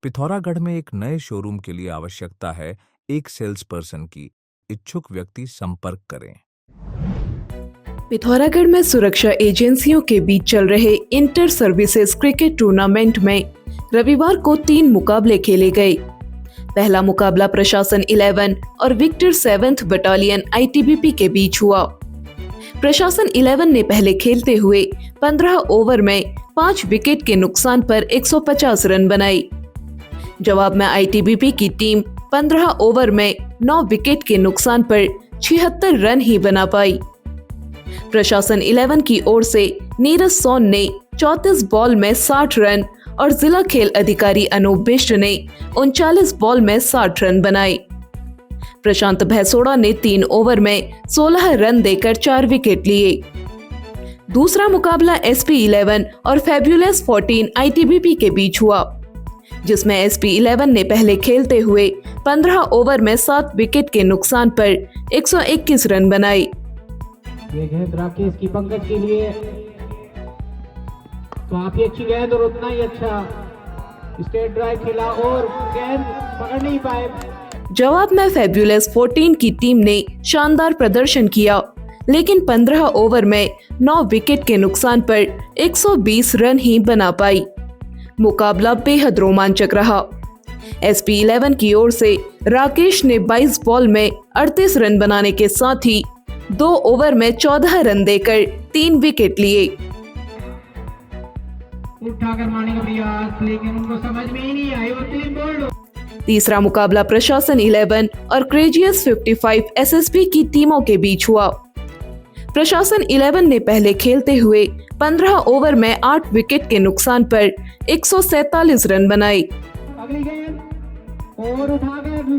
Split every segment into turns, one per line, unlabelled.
पिथौरागढ़ में एक नए शोरूम के लिए आवश्यकता है एक सेल्स पर्सन की। इच्छुक व्यक्ति संपर्क करें।
पिथौरागढ़ में सुरक्षा एजेंसियों के बीच चल रहे इंटर सर्विसेज क्रिकेट टूर्नामेंट में रविवार को 3 मुकाबले खेले गए। पहला मुकाबला प्रशासन 11 और विक्टर 7th बटालियन आईटीबीपी के बीच हुआ। प्रशासन 11 ने पहले खेलते हुए 15 ओवर में 5 विकेट के नुकसान पर 150 रन बनाए। जवाब में आईटीबीपी की टीम 15 ओवर में 9 विकेट के नुकसान पर 76 रन ही बना पाई। प्रशासन 11 की ओर से नीरज सोन ने 34 बॉल में 60 रन और जिला खेल अधिकारी अनूप बिष्ट ने 39 बॉल में 60 रन बनाए। प्रशांत भैसोड़ा ने 3 ओवर में 16 रन देकर 4 विकेट लिए। दूसरा मुकाबला एसपी 11 और फैब्युलस 14 आईटीबीपी के बीच हुआ, जिसमें एसपी 11 ने पहले खेलते हुए 15 ओवर में 7 विकेट के नुकसान पर 121 रन बनाए।
ये गेंद राकेश की पंकज के लिए, तो आप ये अच्छी गेंद और उतना ही अच्छा स्ट्रेट ड्राइव खेला और गेंद पकड़ नहीं पाए।
जवाब में फैब्युलस 14 की टीम ने शानदार प्रदर्शन किया, लेकिन 15 ओवर में 9 विकेट के नुकसान पर 120 रन ही बना पाई। मुकाबला बेहद रोमांचक रहा। एसपी 11 की ओर से राकेश ने 22 बॉल में 38 रन बनाने के साथ ही 2 ओवर में 14 रन देकर 3 विकेट लिए।
उठाकर मारने का प्रयास, लेकिन उनको समझ में ही नहीं आई, वो क्लीन बोल्ड।
तीसरा मुकाबला प्रशासन 11 और क्रेजियस 55 एसएसबी की टीमों के बीच हुआ। प्रशासन 11 ने पहले खेलते हुए 15 ओवर में 8 विकेट के नुकसान पर 147 रन बनाए।
अगली गेंद और उठाकर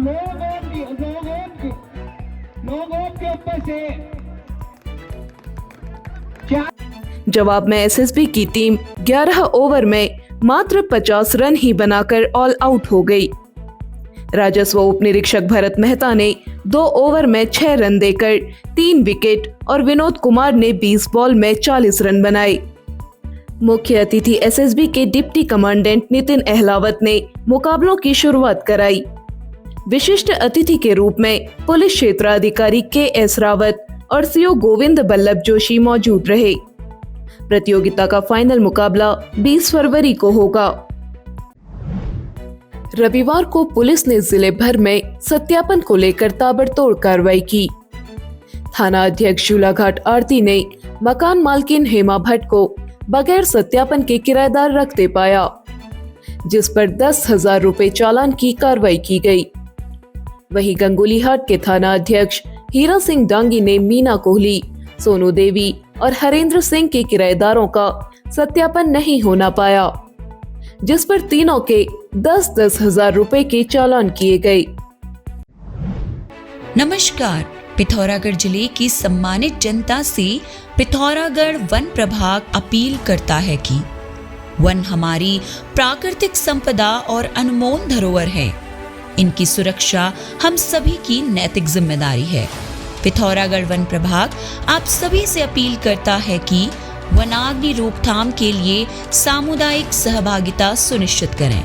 लो गेंद के ऊपर से
जवाब में एसएसबी की टीम 11 ओवर में मात्र 50 रन ही बनाकर ऑल आउट हो गई। राजस्व उप निरीक्षक भरत मेहता ने 2 ओवर में 6 रन देकर 3 विकेट और विनोद कुमार ने 20 बॉल में 40 रन बनाए। मुख्य अतिथि एसएसबी के डिप्टी कमांडेंट नितिन अहलावत ने मुकाबलों की शुरुआत कराई। विशिष्ट अतिथि के रूप में पुलिस क्षेत्राधिकारी के.एस. रावत और सीओ गोविंद बल्लभ जोशी मौजूद रहे। प्रतियोगिता का फाइनल मुकाबला 20 फरवरी को होगा। रविवार को पुलिस ने जिले भर में सत्यापन को लेकर ताबड़तोड़ कार्रवाई की। थाना अध्यक्ष झूलाघाट आरती ने मकान मालकिन हेमा भट्ट को बगैर सत्यापन के किराएदार रखते पाया, जिस पर 10,000 रुपए चालान की कार्रवाई की गई। वहीं गंगोलीहाट के थाना अध्यक्ष हीरा सिंह डांगी ने मीना कोहली, सोनू देवी और हरेंद्र सिंह के किराएदारों का सत्यापन नहीं होना पाया, जिस पर तीनों के 10-10 हजार रुपए के चालान किए गए।
नमस्कार। पिथौरागढ़ जिले की सम्मानित जनता से पिथौरागढ़ वन प्रभाग अपील करता है कि वन हमारी प्राकृतिक संपदा और अनमोल धरोहर है। इनकी सुरक्षा हम सभी की नैतिक जिम्मेदारी है। पिथौरागढ़ वन प्रभाग आप सभी से अपील करता है कि वनाग्नि रोकथाम के लिए सामुदायिक सहभागिता सुनिश्चित करें।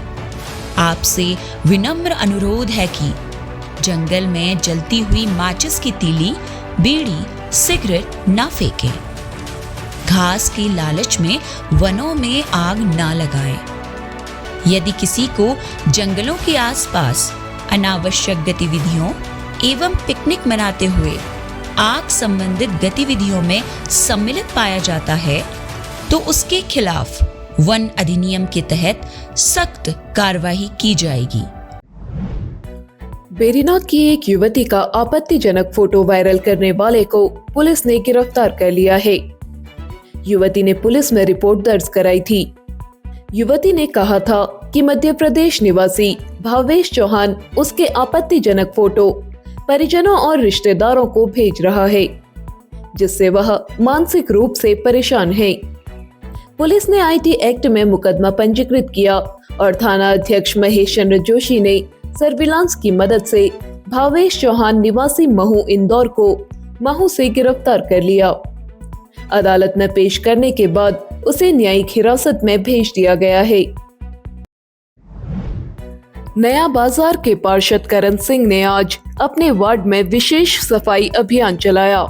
आपसे विनम्र अनुरोध है कि जंगल में जलती हुई माचिस की तीली, बीड़ी, सिगरेट न फेंकें। घास के लालच में वनों में आग न लगाएं। यदि किसी को जंगलों के आसपास अनावश्यक गतिविधियों एवं पिकनिक मनाते हुए आग संबंधित गतिविधियों में सम्मिलित पाया जाता है, तो उसके खिलाफ वन अधिनियम के तहत सख्त कार्रवाई की जाएगी।
बेरीनाथ की एक युवती का आपत्तिजनक फोटो वायरल करने वाले को पुलिस ने गिरफ्तार कर लिया है। युवती ने पुलिस में रिपोर्ट दर्ज कराई थी। युवती ने कहा था कि मध्य प्रदेश निवासी भावेश चौहान उसके आपत्तिजनक फोटो परिजनों और रिश्तेदारों को भेज रहा है, जिससे वह मानसिक रूप से परेशान है। पुलिस ने आईटी एक्ट में मुकदमा पंजीकृत किया और थाना अध्यक्ष महेश चंद्र जोशी ने सर्विलांस की मदद से भावेश चौहान निवासी महू इंदौर को महू से गिरफ्तार कर लिया। अदालत में पेश करने के बाद उसे न्यायिक हिरासत में भेज दिया गया है। नया बाजार के पार्षद करण सिंह ने आज अपने वार्ड में विशेष सफाई अभियान चलाया।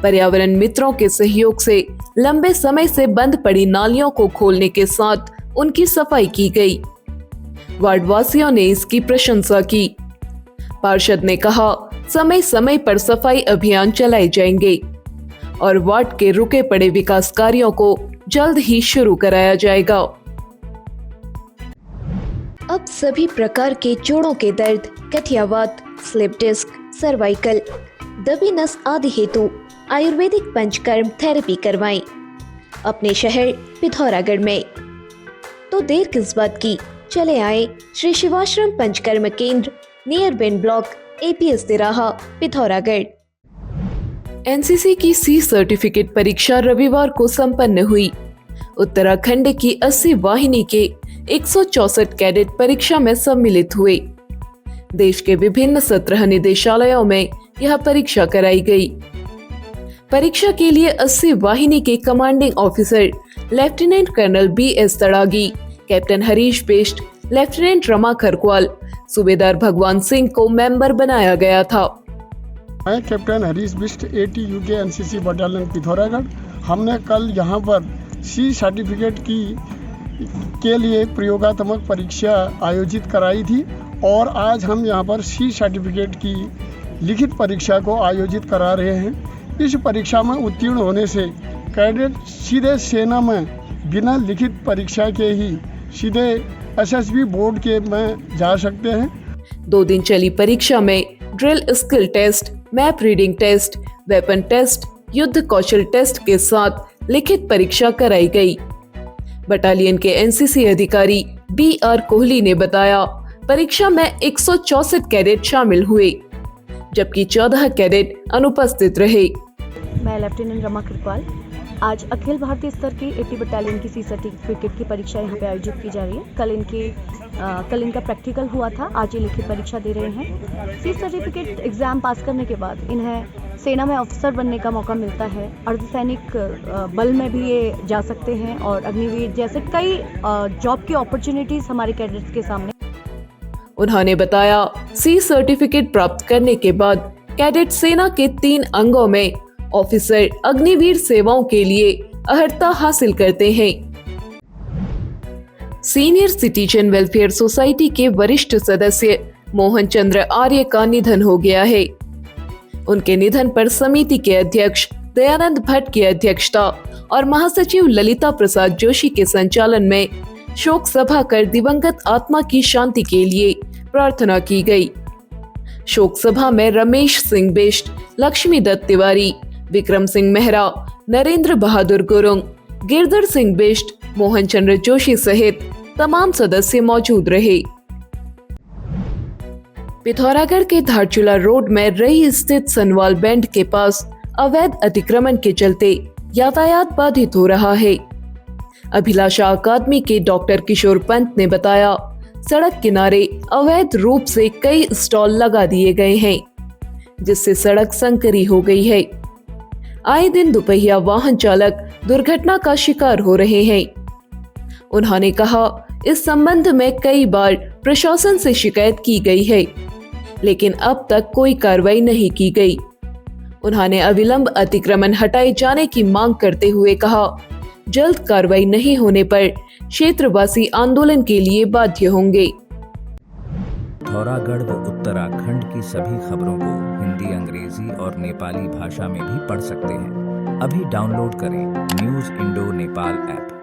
पर्यावरण मित्रों के सहयोग से लंबे समय से बंद पड़ी नालियों को खोलने के साथ उनकी सफाई की गई। वार्ड वासियों ने इसकी प्रशंसा की। पार्षद ने कहा, समय समय पर सफाई अभियान चलाए जाएंगे और वार्ड के रुके पड़े विकास कार्यों को जल्द ही शुरू कराया जाएगा।
अब सभी प्रकार के जोड़ों के दर्द, गठियावात, स्लिप डिस्क, सर्वाइकल, दबी नस आदि हेतु आयुर्वेदिक पंचकर्म थेरेपी करवाएं अपने शहर पिथौरागढ़ में। तो देर किस बात की, चले आए श्री शिवाश्रम पंचकर्म केंद्र, नियर बेन ब्लॉक, APS तिराहा, पिथौरागढ़।
एनसीसी की C सर्टिफिकेट परीक्षा रविवार को संपन्न हुई। उत्तराखंड की 80 वाहिनी के 164 कैडेट परीक्षा में सम्मिलित हुए। देश के विभिन्न 17 निदेशालयों में यह परीक्षा कराई गई। परीक्षा के लिए 80 वाहिनी के commanding officer lieutenant colonel BS Tadagi, captain Harish Bisht, lieutenant Rama Kharkwal, सूबेदार भगवान सिंह को मेंबर बनाया गया था।
मैं captain Harish Bisht ATUK NCC battalion Pithoragarh. हमने कल यहाँ पर C सर्टिफिकेट के लिए प्रयोगात्मक परीक्षा आयोजित कराई थी और आज हम यहाँ पर C सर्टिफिकेट की लिखित परीक्षा को आयोजित करा रहे हैं। इस परीक्षा में उत्तीर्ण होने से कैडेट सीधे सेना में बिना लिखित परीक्षा के ही सीधे SSB बोर्ड के में जा सकते हैं।
2 दिन चली परीक्षा में drill skill test, map reading test, weapon test, युद्ध कौशल टेस्ट के साथ लिखित परीक्षा कराई गई। बटालियन के NCC अधिकारी BR कोहली ने बताया, परीक्षा में 164 कैडेट शामिल हुए, जबकि 14 कैडेट अनुपस्थित रहे।
मैं लेफ्टिनेंट रमा खरक्वाल। आज अखिल भारतीय स्तर की 80 बटालियन की C सर्टिफिकेट की परीक्षा यहाँ पे आयोजित की जा रही है। कल इनका प्रैक्टिकल हुआ था, आज ये लिखित परीक्षा दे रहे हैं। C सर्टिफिकेट एग्जाम पास करने के बाद इन्हें सेना में अफसर बनने का मौका मिलता है। अर्धसैनिक बल में भी ये जा सकते हैं और अग्निवीर जैसे कई जॉब की अपॉर्चुनिटीज हमारे कैडेट्स के सामने।
उन्होंने बताया, C सर्टिफिकेट प्राप्त करने के बाद कैडेट सेना के 3 अंगों में ऑफिसर अग्निवीर सेवाओं के लिए अर्हता हासिल करते हैं। सीनियर सिटीजन वेलफेयर सोसाइटी के वरिष्ठ सदस्य मोहन चंद्र आर्य का निधन हो गया है। उनके निधन पर समिति के अध्यक्ष दयानंद भट्ट की अध्यक्षता और महासचिव ललिता प्रसाद जोशी के संचालन में शोक सभा कर दिवंगत आत्मा की शांति के लिए प्रार्थना की गई। शोक सभा में रमेश सिंह बेस्ट, लक्ष्मी दत्त तिवारी, विक्रम सिंह मेहरा, नरेंद्र बहादुर गुरुंग, गिरधर सिंह बेस्ट, मोहन चंद्र जोशी सहित तमाम सदस्य मौजूद रहे। पिथौरागढ़ के धारचूला रोड में रई स्थित सनवाल बैंड के पास अवैध अतिक्रमण के चलते यातायात बाधित हो रहा है। अभिलाषा अकादमी के डॉक्टर किशोर पंत ने बताया, सड़क किनारे अवैध रूप से कई स्टॉल लगा दिए गए हैं, जिससे सड़क संकरी हो गई है। आए दिन दुपहिया वाहन चालक दुर्घटना का शिकार हो रहे हैं। उन्होंने कहा, इस संबंध में कई बार प्रशासन से शिकायत की गई है, लेकिन अब तक कोई कार्रवाई नहीं की गई। उन्होंने अविलंब अतिक्रमण हटाए जाने की मांग करते हुए कहा, जल्द कार्रवाई नहीं होने पर क्षेत्रवासी आंदोलन के लिए बाध्य होंगे।
पिथौरागढ़ व उत्तराखंड की सभी खबरों को हिंदी, अंग्रेजी और नेपाली भाषा में भी पढ़ सकते हैं। अभी डाउनलोड करें न्यूज़ इंडो नेपाल ऐप।